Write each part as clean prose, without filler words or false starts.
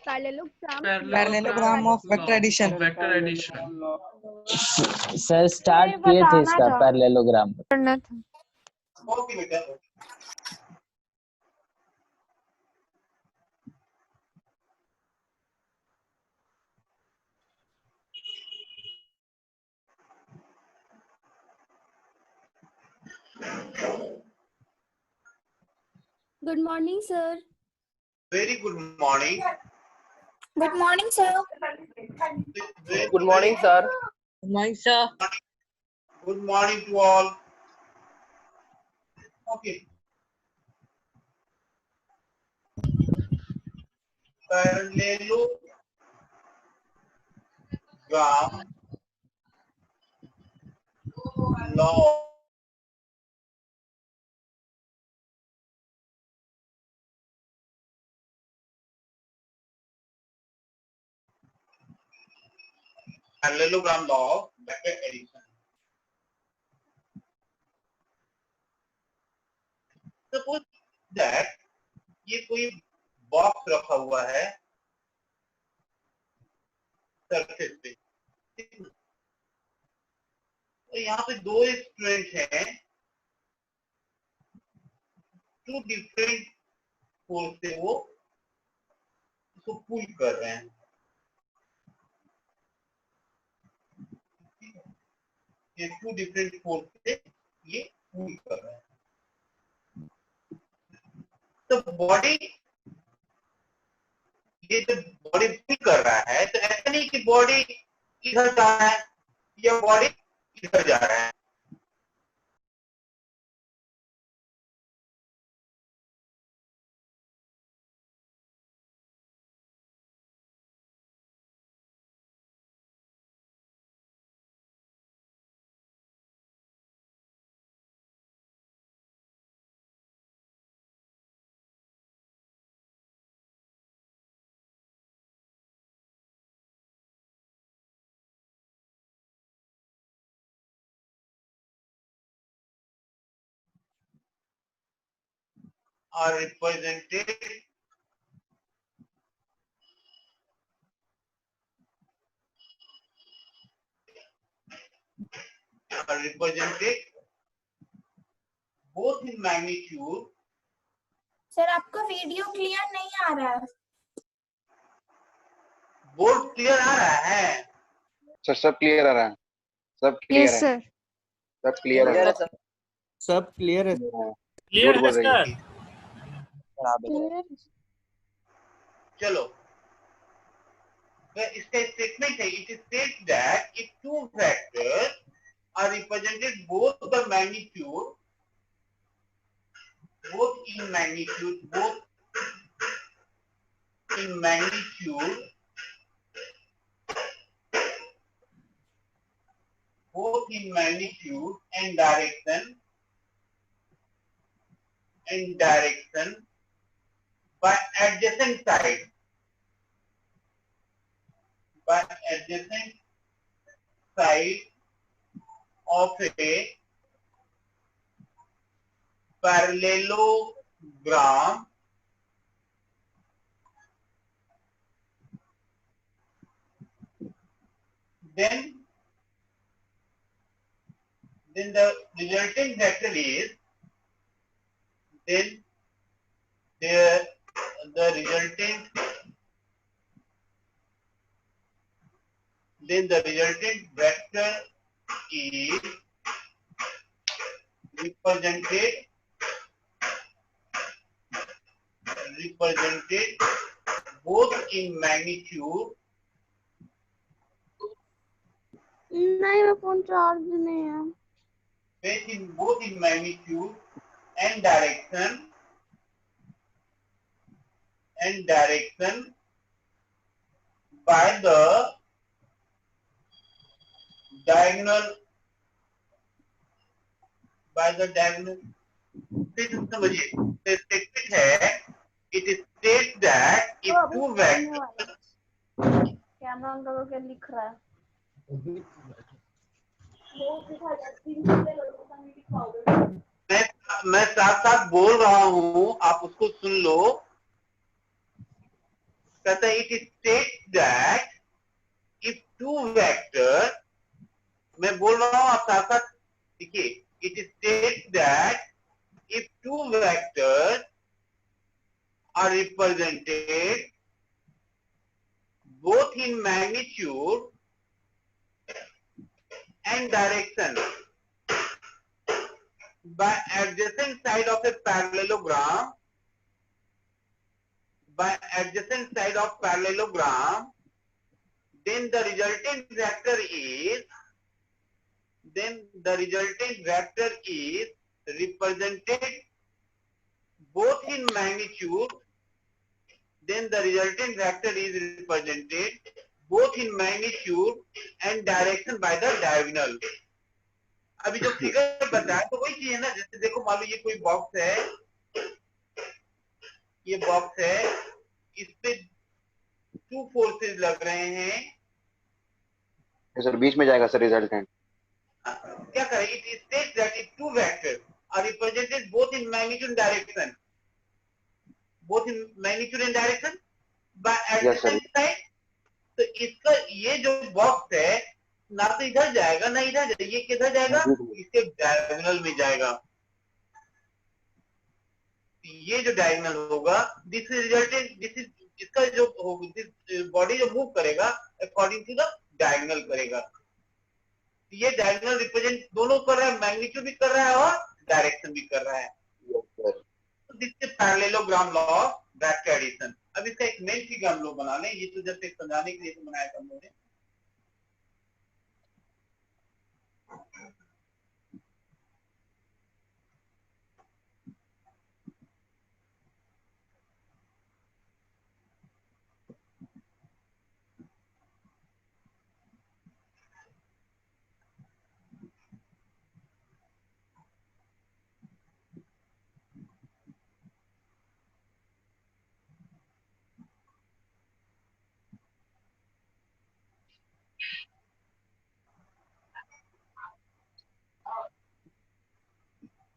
Parallelogram of vector addition. Sir start किए थे इसका पैरेललोग्राम करना था। ओके बेटा। Good morning, sir. Very good morning. Good morning, sir. Good morning, sir. Good morning, sir. Good morning to all. Okay. Parallelogram law. Parallelogram law of vector addition. Suppose that ये कोई box रखा हुआ है surface पे, तो यहाँ पे दो स्टूडेंट हैं, टू डिफरेंट फोर्स से वो इसको पुल कर रहे हैं। ये टू डिफरेंट फोर्स से ये पुल कर रहे हैं। तो बॉडी, ये जो बॉडी पुल कर रहा है, तो ऐसा नहीं कि बॉडी इधर जा रहा है या बॉडी इधर जा रहा है। Are represented both in magnitude. Sir आपका वीडियो क्लियर नहीं आ रहा है। बोर्ड क्लियर आ रहा है? सर सब क्लियर आ रहा है, सब क्लियर यस है, सर। सब क्लियर है, सब क्लियर है। क्लियर है सर। चलो, इसका स्टेटमेंट है, it states that if two vectors are represented both the magnitude, both in magnitude, both in magnitude, both in magnitude and direction by adjacent side, of a parallelogram, then the resulting vector is, then the resultant vector is represented both in magnitude, नहीं मैं phone charge नहीं है। both in magnitude and direction by the diagonal, समझिए, statement है, it states that if two vectors, camera on करके लिख रहा है। मैं साथ साथ बोल रहा हूँ, आप उसको सुन लो। कहता है it states that if two vectors, मैं बोल रहा हूं आप साथ साथ देखिए, it states that if two vectors are represented both in magnitude and direction by adjacent side of a parallelogram, then the resultant vector is represented both in magnitude, and direction by the diagonal. अभी जो figure बताया तो वही चीज है ना, जैसे देखो मान लो ये कोई बॉक्स है, ये बॉक्स है, इस पे टू फोर्सेस लग रहे हैं, सर बीच में जाएगा सर रिजल्टेंट। क्या करेगी? It states that if two vectors are represented both in magnitude and direction, by adjacent side, तो इसका ये जो बॉक्स है ना तो इधर जाएगा ना इधर जाएगा, ये किधर जाएगा? इसके डायगोनल में जाएगा। ये जो डायगोनल होगा, this is resultant, this is इसका जो बॉडी जो मूव करेगा अकॉर्डिंग टू द डायगोनल करेगा। ये डायगोनल रिप्रेजेंट दोनों कर रहा है, मैग्नीट्यूड भी कर रहा है और डायरेक्शन भी कर रहा है। This is parallelogram law of vector addition. अब इसका एक मेन फिगर हम लोग बना लें, ये तो जस्ट एक समझाने के लिए तो बनाया था हम लोगों ने।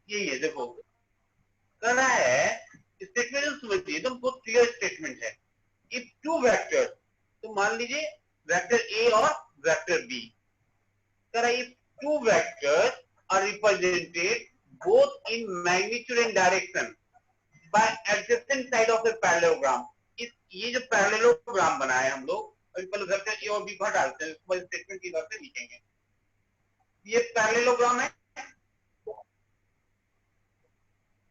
यही है, देखो कहना है स्टेटमेंट समझिए, एकदम बहुत क्लियर स्टेटमेंट है। इफ टू वेक्टर, तो मान लीजिए वेक्टर ए और वेक्टर बी, कह रहा है if two vectors are represented both in magnitude and direction by adjacent side of a parallelogram. इस ये जो पैरेललोग्राम बनाया हम लोग, अभी पहले वेक्टर ए और बी को डालते हैं, उसके बाद स्टेटमेंट की बात लिखेंगे। ये पैरेललोग्राम है,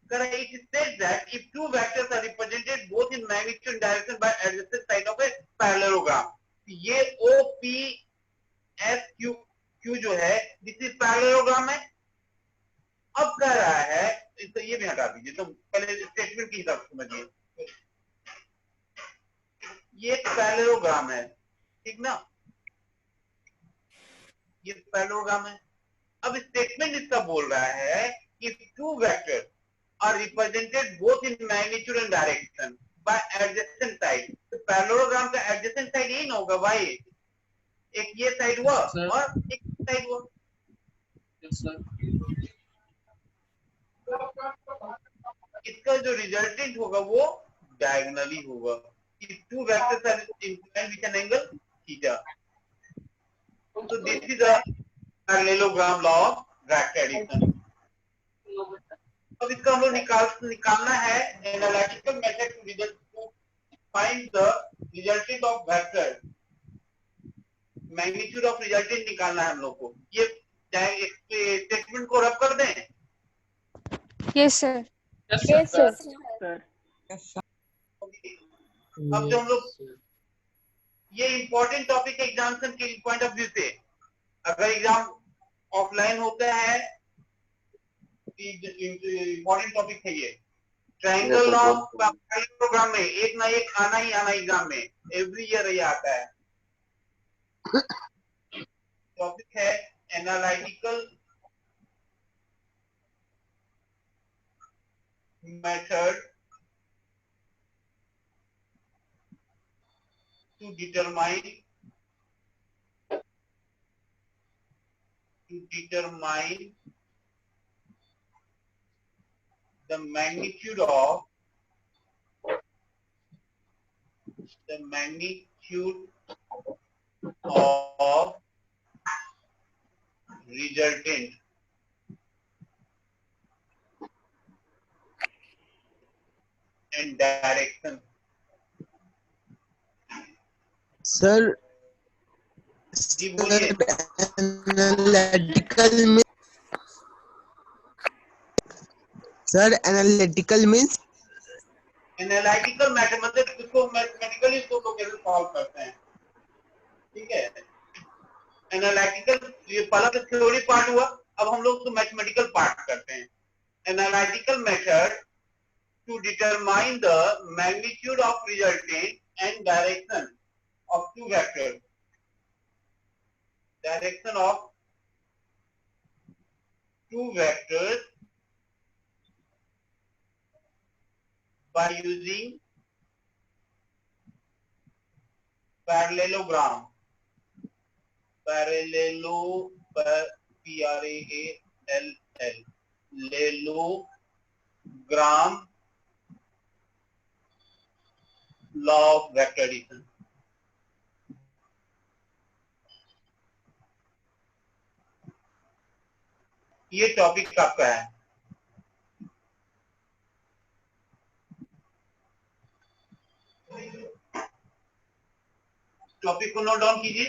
it says that if two vectors are represented both in magnitude and direction by adjacent side of a parallelogram, ये OPSQ जो है दिस इज पैरेललोग्राम है। अब कह रहा है, तो ये भी हटा दीजिए, तो पहले स्टेटमेंट की हिसाब से समझिए। ये पैरेललोग्राम है, ठीक ना, ये पैरेललोग्राम है। अब स्टेटमेंट इसका बोल रहा है कि two vectors are represented both in magnitude and direction by adjacent side। तो पैरेललोग्राम का adjacent side यही ना होगा भाई, एक ये साइड हुआ और एक साइड हुआ। इसका जो रिजल्टेंट होगा वो डायगोनली होगा। If two vectors are inclined with an angle theta, so this is a parallelogram law of vector addition। अब इसका हम लोग निकालना है analytical method to find the resultant of vector, magnitude of resultant निकालना है हम लोग को। ये स्टेटमेंट को रब कर दें। Yes sir. Yes sir. अब जो हम लोग, ये इंपॉर्टेंट टॉपिक है एग्जामिनेशन के पॉइंट ऑफ व्यू से। अगर एग्जाम ऑफलाइन होता है, इंपॉर्टेंट टॉपिक है ये। ट्रायंगल लॉ प्रोग्राम में एक ना एक आना ही आना एग्जाम में, एवरी ईयर ये आता है। टॉपिक है analytical method to determine the magnitude of the magnitude of resultant and direction. Sir, जी बोलिए। analytical means एनालिटिकल मैथड मतलब इसको मैथमेटिकली इसको तो कैसे सॉल्व करते हैं, ठीक है। एनालिटिकल ये पहला तो थ्योरी पार्ट हुआ, अब हम लोग तो मैथमेटिकल पार्ट करते हैं। Analytical method to determine the magnitude of resultant and direction of two vectors. Direction of two vectors by using parallelogram. Parallelogram law of vector addition. ये टॉपिक आपका है। टॉपिक को नोट डाउन कीजिए।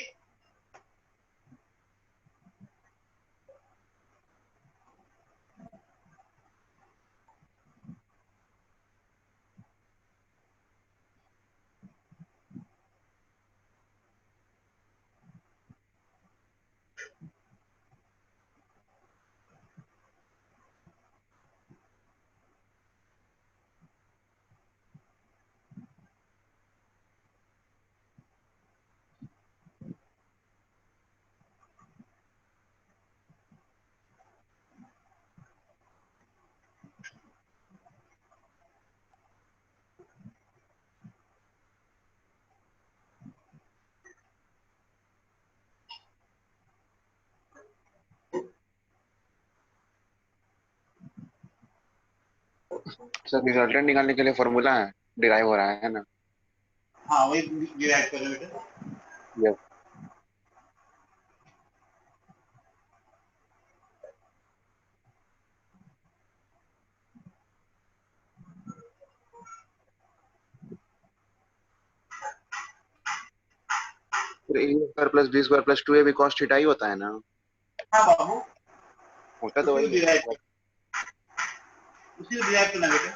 Sir resultant निकालने के लिए formula है, derive हो रहा है ना। हाँ वही डिराइव करो बेटा। यस। फिर A square plus B square plus 2ab cos theta ही होता है ना। हाँ बाबू, होता तो वही है। उसी को डिराइव करना बेटा।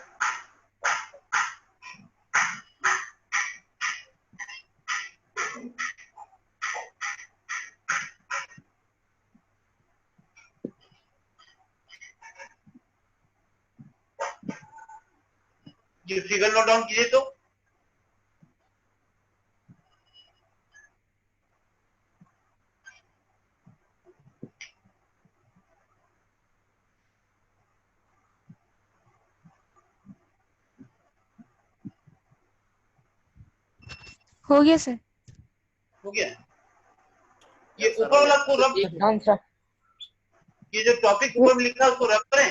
ये फिगर नोट डाउन कीजिए तो। हो गया सर। हो गया। ये ऊपर वाला को रब, ये जो टॉपिक ऊपर में लिखा है उसको रब करें।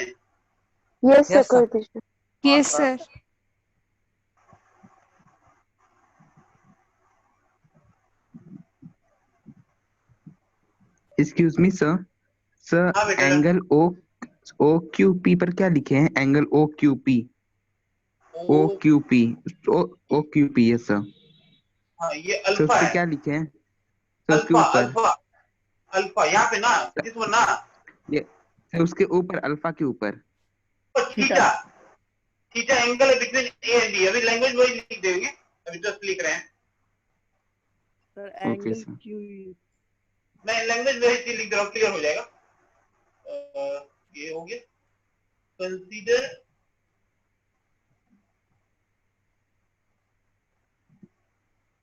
Yes sir, Yes, sir. कर दीजिए। Yes sir. Excuse me sir. Sir हाँ बेटा। Angle O O Q P पर क्या लिखे हैं? Angle O Q P, O Q P, O Q P है सर। हाँ ये सर अल्फा उस पे है। क्या लिखे हैं सर? उसके अल्फा ऊपर अल्फा अल्फा यहाँ पे ना, इस पर ना, ये सर उसके ऊपर अल्फा के ऊपर थीटा। थीटा एंगल है बिटवीन ए एंड बी। अभी लैंग्वेज वही लिख देंगे, अभी जस्ट लिख रहे हैं। Okay sir. मैं लैंग्वेज वही लिख रहा हूँ, क्लियर हो जाएगा। ये हो गया। Consider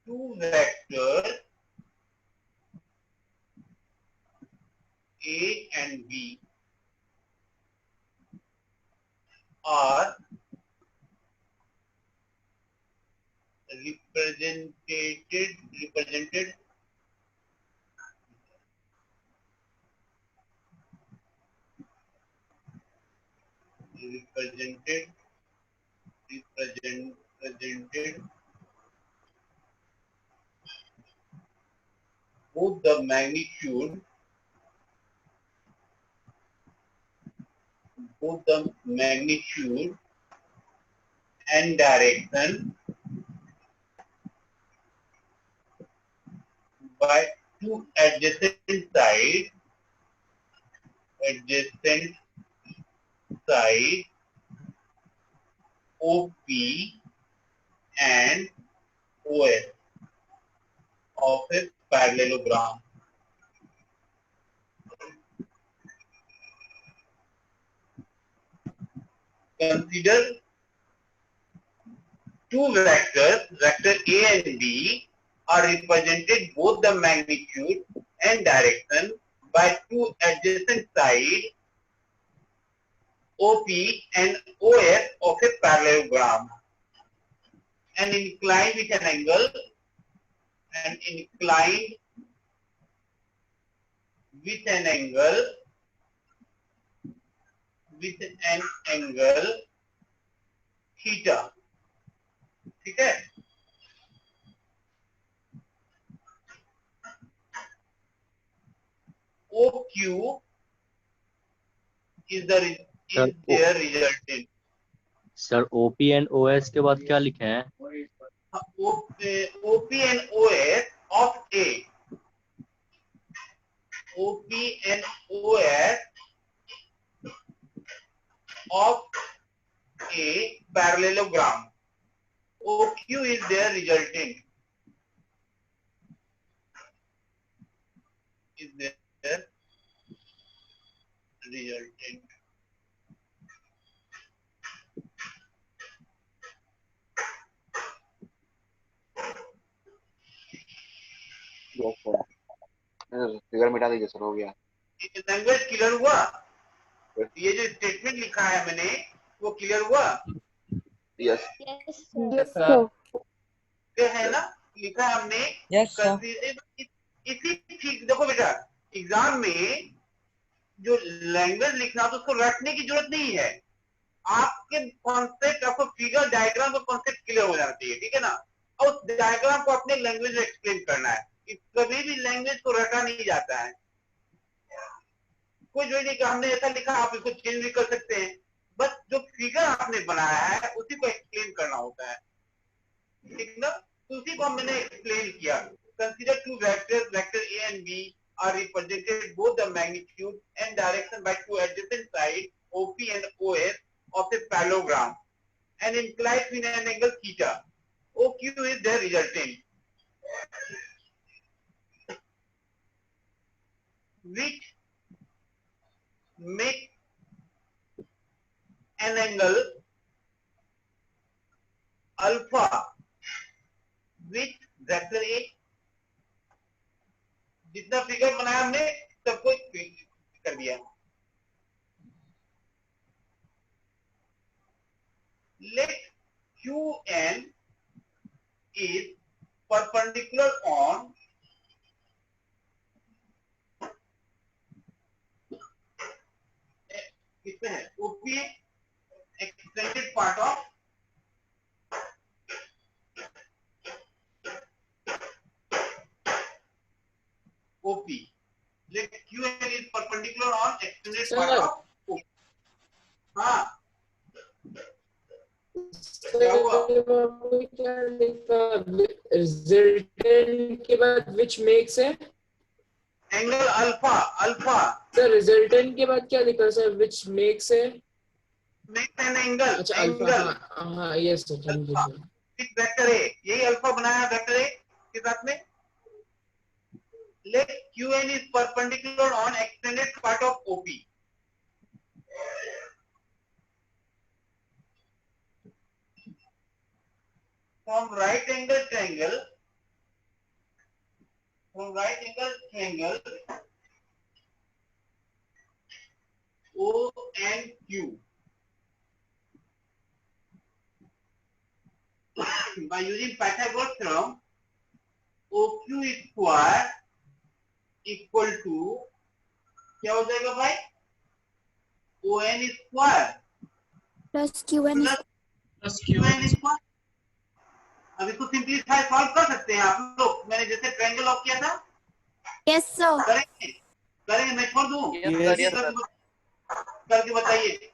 two vector A and B are represented both the magnitude and direction by two adjacent sides OP and OS of a parallelogram. Consider two vectors, vector A and B, are represented both the magnitude and direction by two adjacent sides OP and OS of a parallelogram, and inclined with an angle, theta. ठीक है? OQ is their resultant. Sir OP and OS के बाद क्या लिखे हैं? OP and OS of A. OP and OS of a parallelogram. OQ is their resultant. Figure मिटा दीजिए sir, हो गया। लैंग्वेज क्लियर हुआ? ये जो स्टेटमेंट लिखा है मैंने वो क्लियर हुआ? यस है ना, लिखा है हमने। इसी ठीक देखो बेटा, एग्जाम में जो लैंग्वेज लिखना तो उसको रटने की जरूरत नहीं है। आपके कॉन्सेप्ट, आपको फिगर डायग्राम का कॉन्सेप्ट क्लियर हो जाना चाहिए, ठीक है ना। और उस डायग्राम को अपने लैंग्वेज में एक्सप्लेन करना है। कभी भी लैंग्वेज को रटा नहीं जाता है। कोई जो नहीं कि हमने ऐसा लिखा, आप इसको चेंज भी कर सकते हैं, बस जो फिगर आपने बनाया है उसी को एक्सप्लेन करना होता है, ठीक ना। तो उसी को मैंने एक्सप्लेन किया। Consider two vectors, vector A and B are represented both the magnitude and direction by two adjacent sides OP and OS of a parallelogram and inclined with an angle theta. OQ is their resultant, which make an angle alpha with vector A. जितना figure बनाया हमने सबको कर दिया। Let QN is perpendicular on किसमें है? OP extended part of OP. Let QN is perpendicular on extended part of OP. हाँ, क्या हुआ? रिजल्टेंट के बाद which makes है? Angle alpha. सर रिजल्टेंट के बाद क्या लिखा सर? which makes है? Makes an angle. अच्छा अल्फा, हाँ yes sir, thank you sir. Vector A, यही अल्फा बनाया वेक्टर ए के साथ में। Let QN is perpendicular on extended part of OP. From right angle triangle O and Q by using Pythagoras theorem, OQ square equal to क्या हो जाएगा भाई? ON square plus QN square. अब इसको simplify solve कर सकते हैं आप लोग। मैंने जैसे ट्रायंगल ऑफ किया था, यस सर। करेंगे करेंगे, मैं छोड़ दूं? Yes, sir. करके बताइए।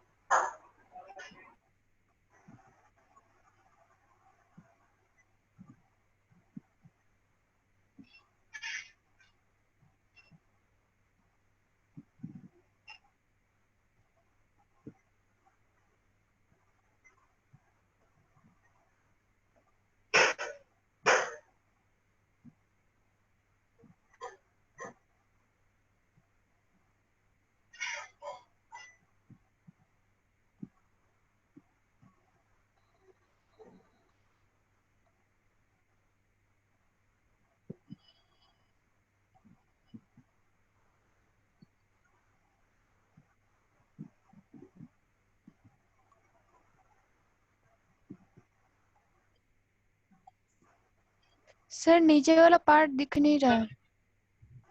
सर नीचे वाला पार्ट दिख नहीं रहा है।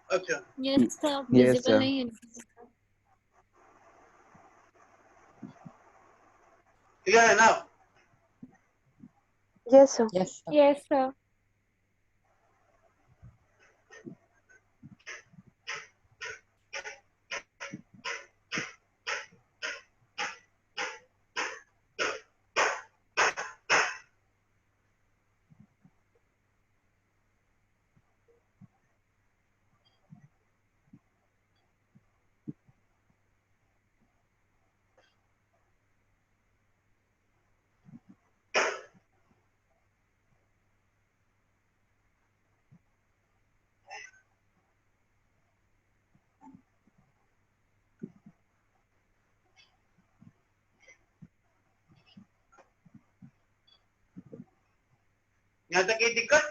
अच्छा, yes sir, Yes, visible sir. नहीं है। क्लियर है ना? Yes sir. Yes sir. Yes sir. यहाँ तक कोई दिक्कत?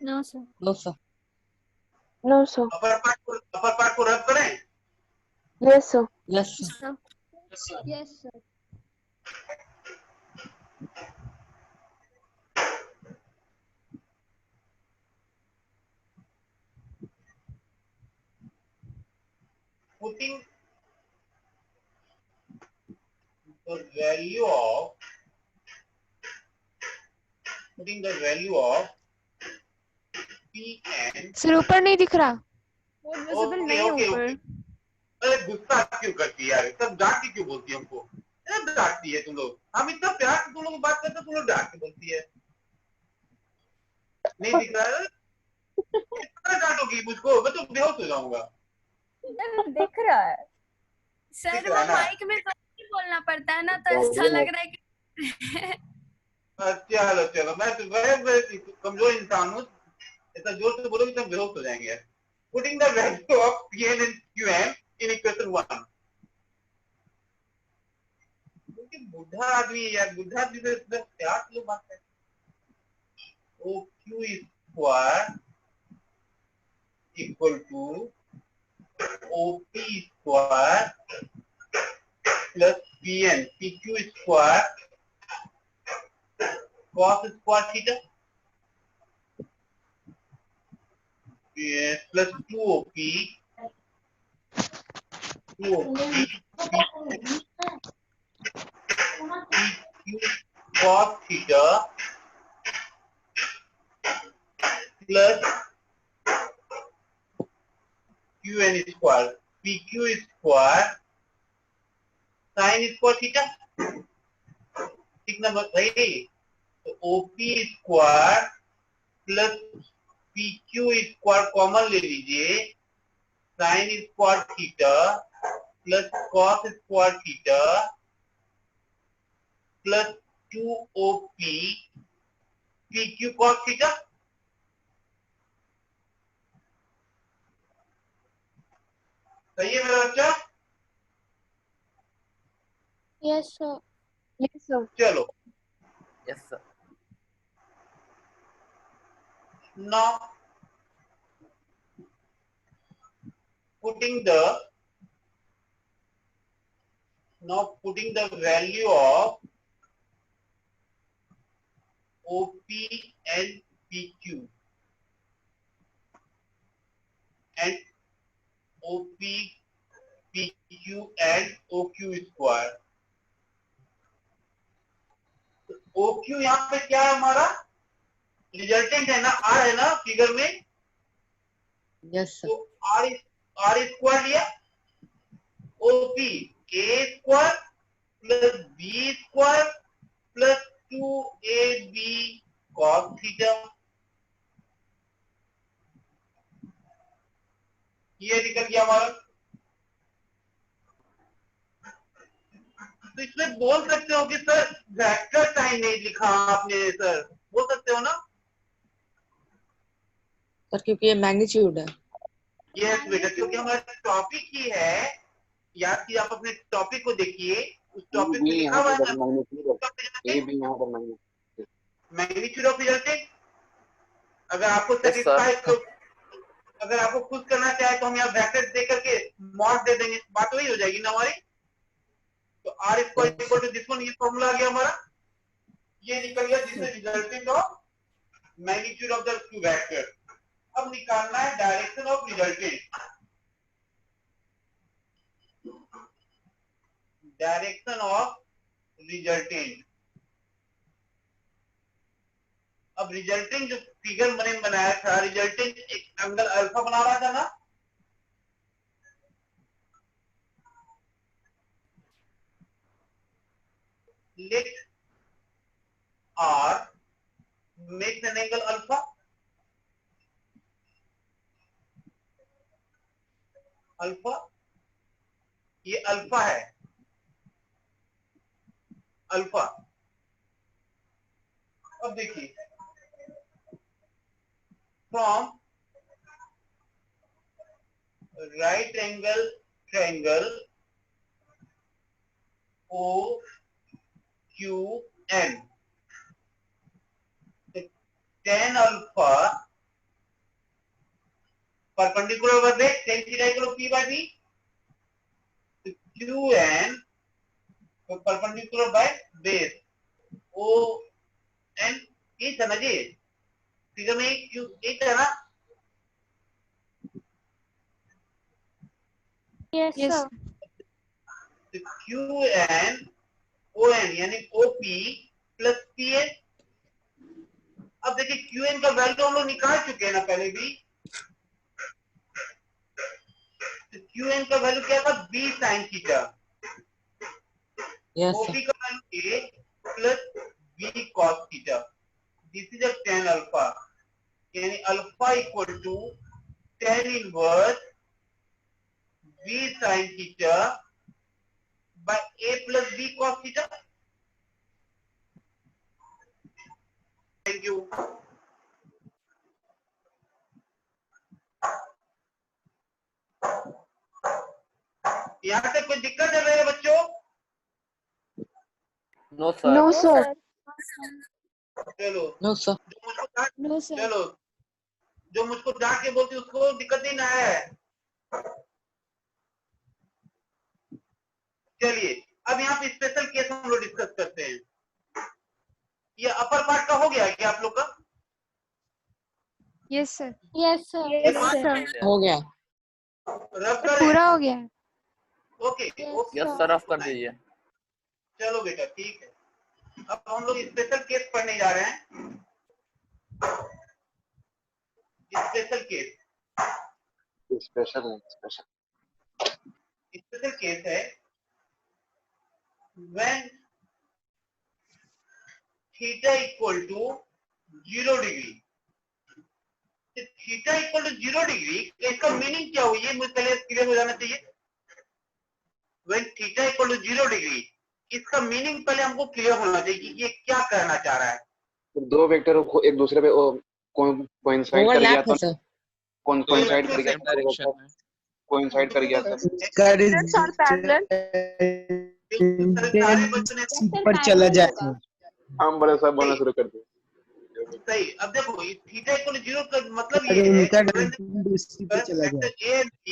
No sir. No sir. No sir. Upper part को रब करें? Yes sir. Yes sir. Yes sir. Putting the value of P and sir ऊपर नहीं दिख रहा। वो विजिबल नहीं है ऊपर। अरे गुस्सा क्यों करती है यार, सब डांट के क्यों बोलती है हमको? अरे डांटती है तुम लोग, हम इतना प्यार से तुम लोग बात करते तुम लोग डांट के बोलती है। नहीं दिख रहा है? कितना डांटोगी मुझको, मैं तो बेहोश हो जाऊंगा। दिख रहा है सर दिख रहा वो है ना? माइक में तो बोलना पड़ता है ना, तो ऐसा लग रहा है कि चलो चलो, मैं कमजोर इंसान हूँ, इतना जोर से बोलोगे तो हम बेहोश हो जाएंगे। Putting the value of Pn and Qn in equation 1। बुढ़ा आदमी है यार, बुढ़ा आदमी से इतना प्यार से लोग बात करते हैं। OQ square equal to OP square plus PN PQ square cos square theta plus 2OP cos theta plus QN square PQ square sine square theta. ठीक नंबर सही। तो OP square plus PQ square common ले लीजिए, sine square theta plus cos square theta plus 2OP PQ cos theta. सही है मेरा बच्चा? Yes sir. Yes sir. चलो yes sir. now putting the value of OP and PQ and OP PQ and OQ square. OQ यहाँ पे क्या है हमारा? रिजल्टेंट है ना, R है ना फिगर में, यस सर। तो आर स्क्वायर लिया, OP A square plus B square plus 2ab cos theta, ये निकल गया हमारा। तो इसमें बोल सकते हो कि सर वेक्टर साइन नहीं लिखा आपने, सर बोल सकते हो ना? सर क्योंकि ये मैग्नीट्यूड है। यस बेटा, क्योंकि हमारा टॉपिक ही है, याद कि आप अपने टॉपिक को देखिए, उस टॉपिक में लिखा हुआ है मैग्नीट्यूड ऑफ रिजल्टेंट। अगर आपको सेटिस्फाई, अगर आपको खुश करना चाहे तो हम यहाँ वेक्टर दे करके मॉड दे देंगे, बात वही हो जाएगी ना हमारी। तो R square equal to this one, ये फॉर्मूला आ गया हमारा, ये निकल गया जिससे resultant of magnitude of the two vector. अब निकालना है direction of resultant, direction of resultant. अब रिजल्टेंट जो फिगर मैंने बनाया था, रिजल्टेंट एक एंगल अल्फा बना रहा था ना, let R makes an angle alpha, alpha, ये अल्फा है, अल्फा। अब देखिए, from right angle triangle O Q N, tan alpha perpendicular word है tan theta equal P by V, Q N perpendicular by base O N, ये था ना जी figure में, Q एक है ना? Yes sir. तो Q N O N यानी OP प्लस PN। अब देखिए QN का वैल्यू हम लोग निकाल चुके हैं ना पहले भी। तो QN का वैल्यू क्या था? B sin theta. OP का value A plus B cos theta. This is a tan alpha, यानी alpha equal to tan inverse B sin theta by A plus B cos theta. Thank you. यहाँ तक कोई दिक्कत है मेरे बच्चों? No sir. No sir. चलो, no sir. No sir. चलो, जो मुझको डांट के बोलती उसको दिक्कत नहीं ना है। चलिए, अब यहाँ पे स्पेशल केस हम लोग डिस्कस करते हैं। ये अपर पार्ट का हो गया है क्या आप लोग का? Yes sir. Yes sir. हो गया। रब करें? पूरा हो गया। Okay, okay. Yes sir, of कर दीजिए। चलो बेटा, ठीक है। अब हम लोग स्पेशल केस पढ़ने जा रहे हैं। स्पेशल केस, स्पेशल केस है when theta equal to 0 degree. Theta equal to 0 degree, इसका मीनिंग क्या हुई? ये मुझे पहले क्लियर हो जाना चाहिए। when theta equal to 0 degree, इसका मीनिंग पहले हमको क्लियर होना चाहिए कि ये क्या करना चाह रहा है। दो वेक्टर को एक दूसरे पे कोइंसाइड कर गया तो कोइंसाइड कर गया कोइंसाइड कर गया सारे बच्चों ने पर चला जाए। हम बड़े साहब बोलना शुरू कर दिए। सही। अब देखो, थीटा इक्वल टू 0 का मतलब अरे ये है उनका डायरेक्शन उसी पे चला जाए। A and B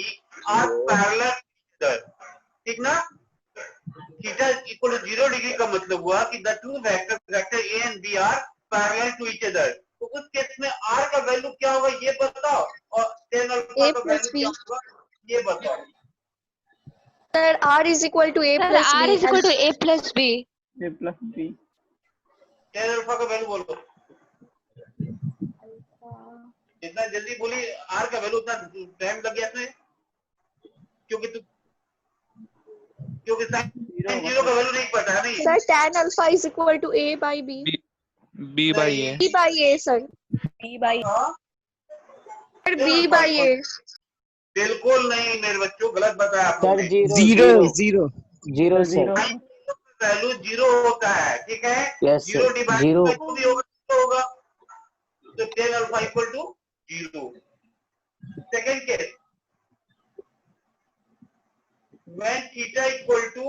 are parallel to each other, ठीक ना? थीटा इक्वल टू 0 डिग्री का मतलब हुआ कि the two vector A and B are parallel to each other। तो उस केस में R का वैल्यू क्या होगा ये बताओ, और tan अल्फा का वैल्यू क्या होगा ये बताओ। Sir R is equal to A plus B. R is equal to A plus B. tan alpha का वैल्यू बोलो। इतना जल्दी बोली, आर का वैल्यू उतना टाइम लग गया इसमें, क्योंकि साइन जीरो का वैल्यू नहीं पता है। नहीं sir tan alpha is equal to a by b. B by A. b by a sir. B by Sir b by a. बिल्कुल नहीं मेरे बच्चों, गलत बताया आप लोगों ने। Zero sir. वैल्यू जीरो होता है, ठीक है। Yes, sir. Zero divide Zero. By 2 भी होगा, तो tan alpha equal to 0। Second case, when theta equal to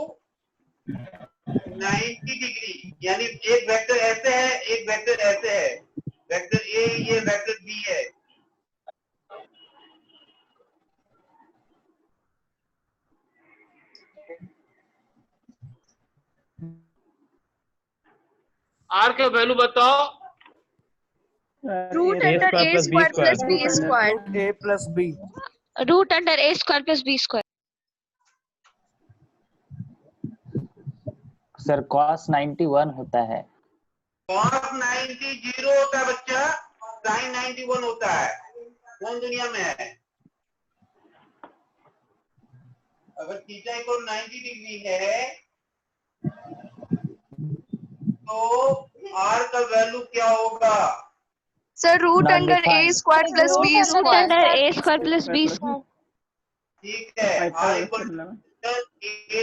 90 degree, यानी एक वेक्टर ऐसे है, एक वेक्टर ऐसे है, वेक्टर ए ये वेक्टर बी है, आर का वैल्यू बताओ। Root under a square plus b square. A plus B. Root under A square plus B square. Sir cos 91 होता है। cos 90 जीरो होता है बच्चा, sin 91 होता है। कौन दुनिया में है? अगर थीटा इक्वल 90 डिग्री है तो r का वैल्यू क्या होगा? Sir root under a square plus b root square. Under A square plus B square. ठीक है, r equal a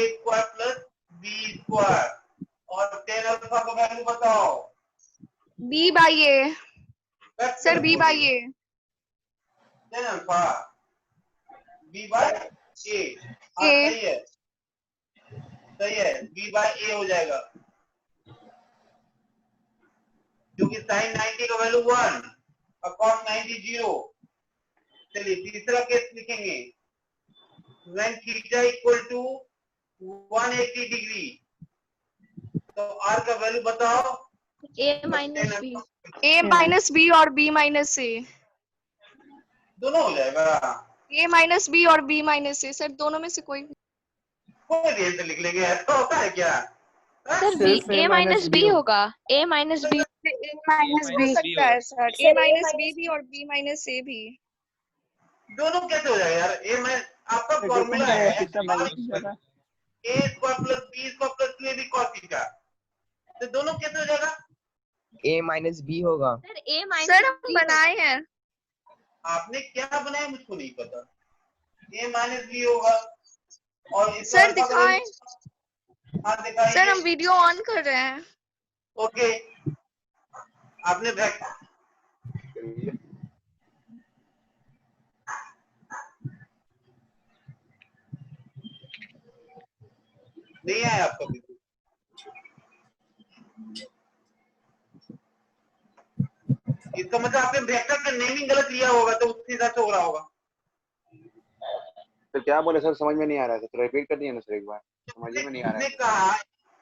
square plus b square. और tan अल्फा का वैल्यू बताओ। b by a. Sir b by a. tan alpha b by a। हाँ A. सही है, सही है, b by a हो जाएगा, क्योंकि sin 90 का वैल्यू 1 और cos 90 0। चलिए तीसरा केस लिखेंगे, when theta equal to 180 degree, तो r का वैल्यू बताओ। A minus b. a minus b और b minus a. दोनों हो जाएगा, a minus b और b minus a. सर दोनों में से कोई। कोई भी ऐसे लिख लेंगे, ऐसा होता है क्या? Sir b a minus b होगा। A minus b. a minus b हो सकता है सर, a minus b भी और b minus a भी। दोनों कैसे हो जाएगा यार? ए मैं आपका फॉर्मूला है a square plus b square plus 2ab cos theta, तो दोनों कैसे हो जाएगा? A minus B होगा। सर ए माइनस सर हम बनाए हैं। आपने क्या बनाया मुझको नहीं पता। a माइनस बी होगा और इस सर दिखाएं। हाँ दिखाइए। सर हम वीडियो ऑन कर रहे हैं। ओके, आपने बैक नहीं आया आपका वीडियो? इसका मतलब आपने वेक्टर का नेमिंग गलत लिया होगा, तो उसके हिसाब से हो रहा होगा। तो क्या बोले सर, समझ में नहीं आ रहा है, तो रिपीट कर दिया ना सर एक बार, समझ में नहीं आ रहा है।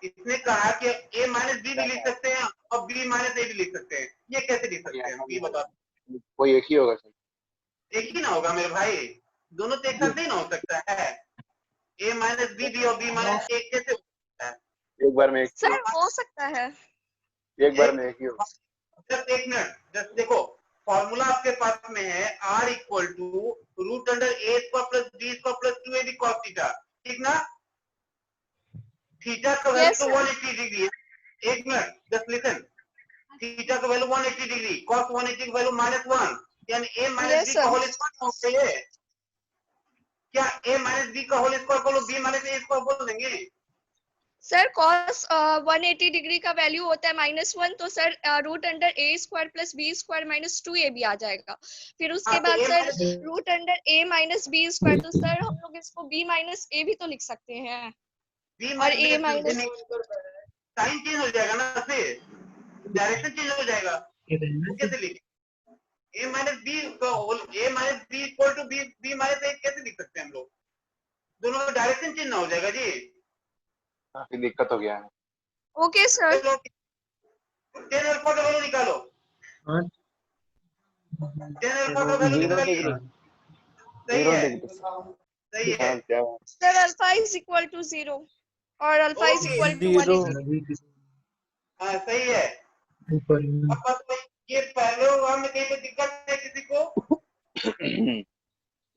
इसने कहा कि a माइनस बी भी लिख सकते हैं और b माइनस ए भी लिख सकते हैं, ये कैसे लिख सकते हैं? ये बता। कोई एक ही होगा सर। एक ही ना होगा मेरे भाई, दोनों तो एक साथ नहीं ना हो सकता है। a माइनस बी भी और b माइनस ए कैसे हो सकता है? एक बार में एक सर हो सकता है। एक बार में एक ही होगा। जस्ट एक मिनट, जस्ट देखो, फॉर्मूला आपके पास में है r equal to root under a square plus b square plus 2ab cos theta, ठीक ना? थीटा का वैल्यू तो 180 डिग्री है। एक मिनट, जस्ट लिसन, थीटा का वैल्यू 180 डिग्री, cos 180 का वैल्यू -1, यानी a माइनस b का होल स्क्वायर हो गया है। क्या a माइनस b का होल स्क्वायर को b माइनस a स्क्वायर बोल देंगे? सर cos 180 डिग्री का वैल्यू होता है -1, तो sir root under a square plus b square minus 2ab आ जाएगा। फिर उसके बाद sir root under a minus b square, तो सर हम लोग इसको b माइनस a भी तो लिख सकते हैं। और a माइनस साइन चेंज हो जाएगा ना, फिर डायरेक्शन चेंज हो जाएगा, कैसे लिखें? a माइनस b का whole a minus b equal to b minus a कैसे लिख सकते हैं हम लोग? दोनों का डायरेक्शन चेंज ना हो जाएगा जी। काफी दिक्कत हो गया है। Okay sir. tan अल्फा का वैल्यू निकालो। tan अल्फा का वैल्यू निकालिए। सही है, सही है। Sir alpha is equal to 0 और अल्फा इज इक्वल टू 180। हाँ सही है। अब बस ये पहले में कहीं पे दिक्कत है किसी को?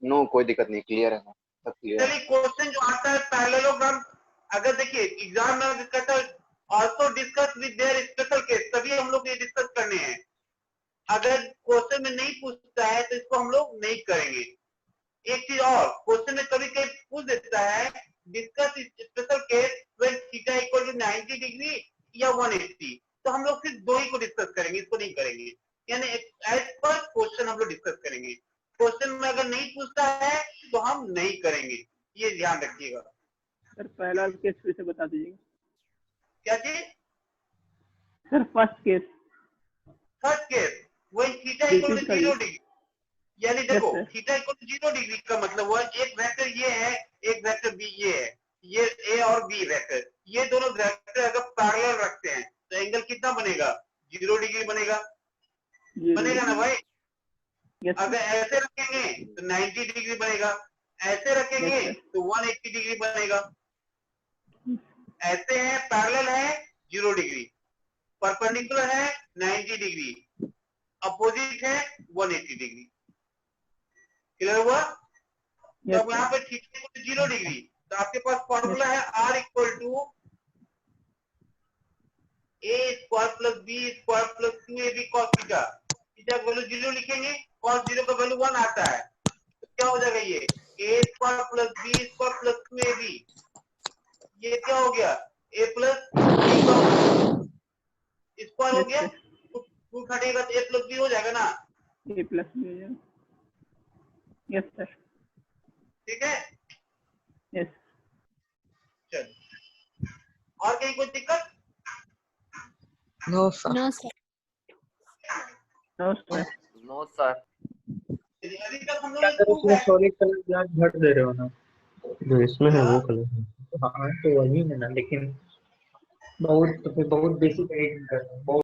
नो कोई दिक्कत नहीं, क्लियर है, सब क्लियर है। चलिए क्वेश्चन जो आता है पैरेललोग्राम, अगर देखिए एग्जाम में कहता है also discuss with their special case, तभी हम लोग ये डिस्कस करने हैं। अगर क्वेश्चन में नहीं पूछता है तो इसको हम लोग नहीं करेंगे। एक चीज और, क्वेश्चन में कभी कभी पूछ देता है discuss special case when theta equal to 90 degree या 180, तो हम लोग सिर्फ दो ही को डिस्कस करेंगे, इसको नहीं करेंगे। यानी एज पर क्वेश्चन हम लोग डिस्कस करेंगे। क्वेश्चन में अगर नहीं पूछता है तो हम नहीं करेंगे, ये ध्यान रखिएगा। सर पहला केस फिर से बता दीजिएगा। क्या चीज? Sir first case. First case when theta equal to 0 degree, यानी देखो थीटा इक्वल टू 0 डिग्री का मतलब हुआ एक वेक्टर ये है, एक वेक्टर बी ये है, ये ए और बी वेक्टर, ये दोनों वेक्टर अगर पैरेलल रखते हैं तो एंगल कितना बनेगा? 0 डिग्री बनेगा, बनेगा ना भाई? अगर ऐसे रखेंगे तो 90 डिग्री बनेगा, ऐसे रखेंगे तो 180 डिग्री बनेगा। ऐसे है पैरेलल है 0 डिग्री, परपेंडिकुलर है 90 डिग्री, अपोजिट है 180 डिग्री। क्लियर हुआ? तो अब यहाँ पे थीटा इक्वल टू 0 डिग्री, तो आपके पास फॉर्मूला है R equal to A square plus B square plus 2ab cos theta. Theta का वैल्यू 0 लिखेंगे, cos 0 का वैल्यू 1 आता है, तो क्या हो जाएगा? ये a square plus b square plus 2ab, ये क्या हो गया? a प्लस स्क्वायर हो गया, 2 हटेगा तो a प्लस b हो जाएगा ना? ए प्लस बी हो जाएगा। Yes sir. ठीक है, यस। चलो और कहीं कोई दिक्कत? No sir. No sir. No sir. No sir. अभी तक हम क्या सर उसमें सॉलिड कलर ब्लैक घट दे रहे हो ना, जो इसमें है वो कलर? हाँ तो वही है ना, लेकिन बहुत बेसिक एडिटिंग कर रहे हैं।